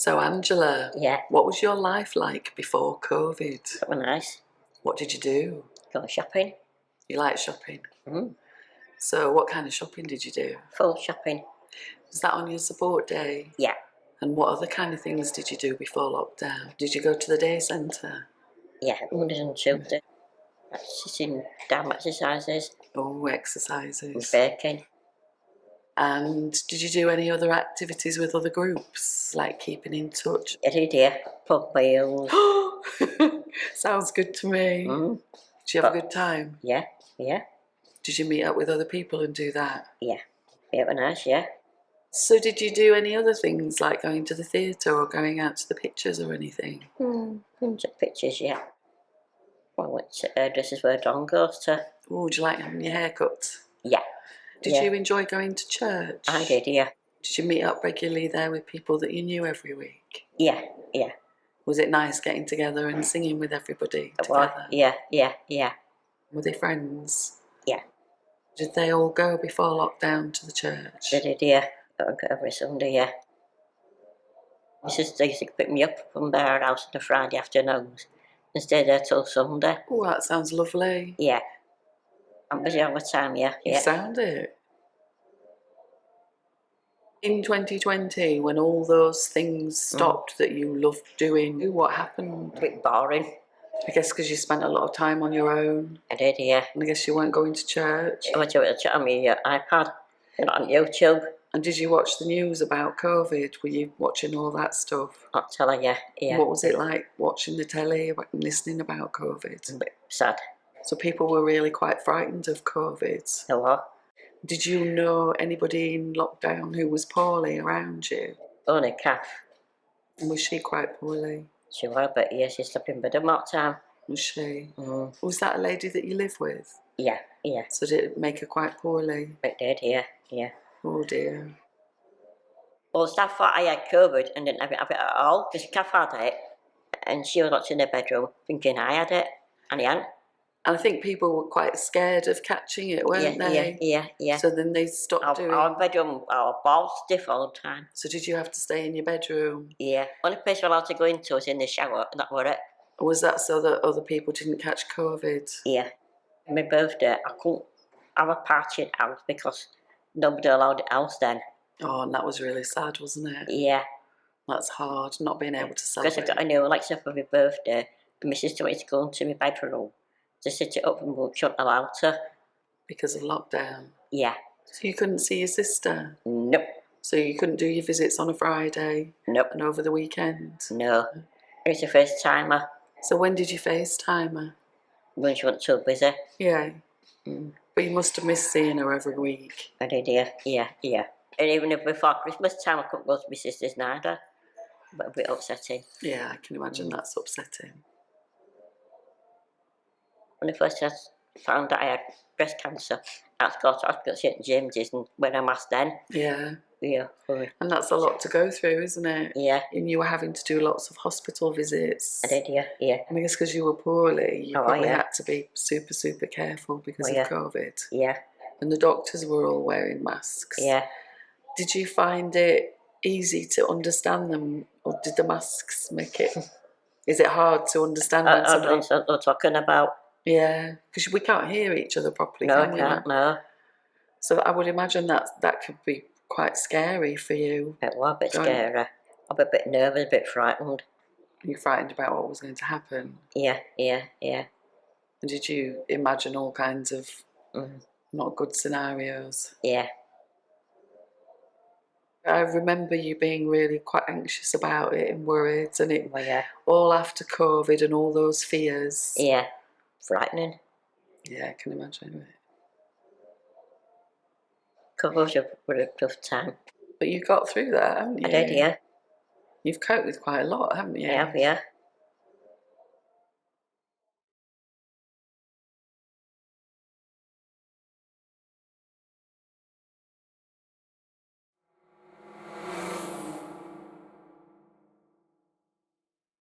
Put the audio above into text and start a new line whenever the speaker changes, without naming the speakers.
So Angela,
Yeah.
what was your life like before COVID?
That was nice.
What did you do?
Go shopping.
You like shopping?
Mm.
So what kind of shopping did you do?
Full shopping.
Was that on your support day?
Yeah.
And what other kind of things did you do before lockdown? Did you go to the day centre?
Yeah. Mondays and Tuesdays. Sitting down exercises.
Oh,
And
exercises.
baking.
And did you do any other activities with other groups, like keeping in touch?
I did, yeah. Pub meals.
Sounds good to me.
Mm.
Did you have a good time?
Yeah. Yeah.
Did you meet up with other people and do that?
Yeah. Yeah, it was nice, yeah.
So did you do any other things like going to the theatre or going out to the pictures or anything?
Took pictures, yeah. Well, I went to hairdressers where Don goes to.
Oh, would you like having your hair cut?
Yeah.
Did
Yeah.
you enjoy going to church?
I did, yeah.
Did you meet up regularly there with people that you knew every week?
Yeah. Yeah.
Was it nice getting together and singing with everybody
Well,
together?
yeah. Yeah. Yeah.
Were they friends?
Yeah.
Did they all go before lockdown to the church?
They did, yeah. Every Sunday, yeah. My sister used to pick me up from their house on a Friday afternoons and stay there till Sunday.
Oh, that sounds lovely.
Yeah. I'm busy all the time, yeah.
You sound it. In 2020, when all those things stopped that you loved doing, what happened?
A bit boring.
I guess because you spent a lot of time on your own.
I did, yeah.
And I guess you weren't going to church.
I went to it on my iPad and on YouTube.
And did you watch the news about COVID? Were you watching all that stuff?
I'll tell her, yeah. Yeah.
What was it like watching the telly and listening about COVID?
A bit sad.
So people were really quite frightened of COVID.
They were.
Did you know anybody in lockdown who was poorly around you?
Only Kath.
And was she quite poorly?
She was, but yeah, she slept in bed all the time.
Was she?
Mm.
Was that a lady that you live with?
Yeah, yeah.
So did it make her quite poorly?
It did, yeah, yeah.
Oh dear.
Well, staff thought I had COVID and didn't have it at all, because Kath had it, and she was locked in her bedroom thinking I had it, and I hadn't.
And I think people were quite scared of catching it, weren't they?
Yeah.
So then they stopped doing it.
Our bedroom, our balls stiff all the time.
So did you have to stay in your bedroom?
Yeah. Only place we're allowed to go into was in the shower, and that was it.
Or was that so that other people didn't catch COVID?
Yeah. On my birthday, I couldn't have a party in the house because nobody allowed it else then.
Oh, and that was really sad, wasn't it?
Yeah.
That's hard, not being able to
Because
celebrate.
I got a new Alexa for my birthday, and my sister wanted to go into my bedroom to sit it up and we shouldn't allow her.
Because of lockdown?
Yeah.
So you couldn't see your sister?
Nope.
So you couldn't do your visits on a Friday?
Nope.
And over the weekend?
No. It was the first timer.
So when did you FaceTime her?
When she wasn't so busy.
Yeah. But you must have missed seeing her every week.
I did, yeah. And even if before Christmas time I couldn't go to my sister's neither. But a bit upsetting.
Yeah, I can imagine that's upsetting.
When I first found out I had breast cancer, I had to go to hospital at St James's and when I'm asked then.
Yeah.
Yeah.
And that's a lot to go through, isn't it?
Yeah.
And you were having to do lots of hospital visits.
I did, yeah.
And I guess because you were poorly, you probably
yeah.
had to be super, super careful because of COVID.
Yeah.
And the doctors were all wearing masks.
Yeah.
Did you find it easy to understand them, or did the masks make it? Is it hard to understand when
I don't know what they're talking about.
Yeah, because we can't hear each other properly,
No,
can
I
you?
can't, no.
So I would imagine that could be quite scary for you.
It was a bit scary. I was a bit nervous, a bit frightened.
You frightened about what was going to happen?
Yeah.
And did you imagine all kinds of not good scenarios?
Yeah.
I remember you being really quite anxious about it and worried, and it
All
after COVID and all those fears.
Yeah. Frightening.
Yeah, I can imagine it.
COVID was a really tough time.
But you got through that, haven't you?
I did, yeah.
You've coped with quite a lot, haven't you?
I have, yeah.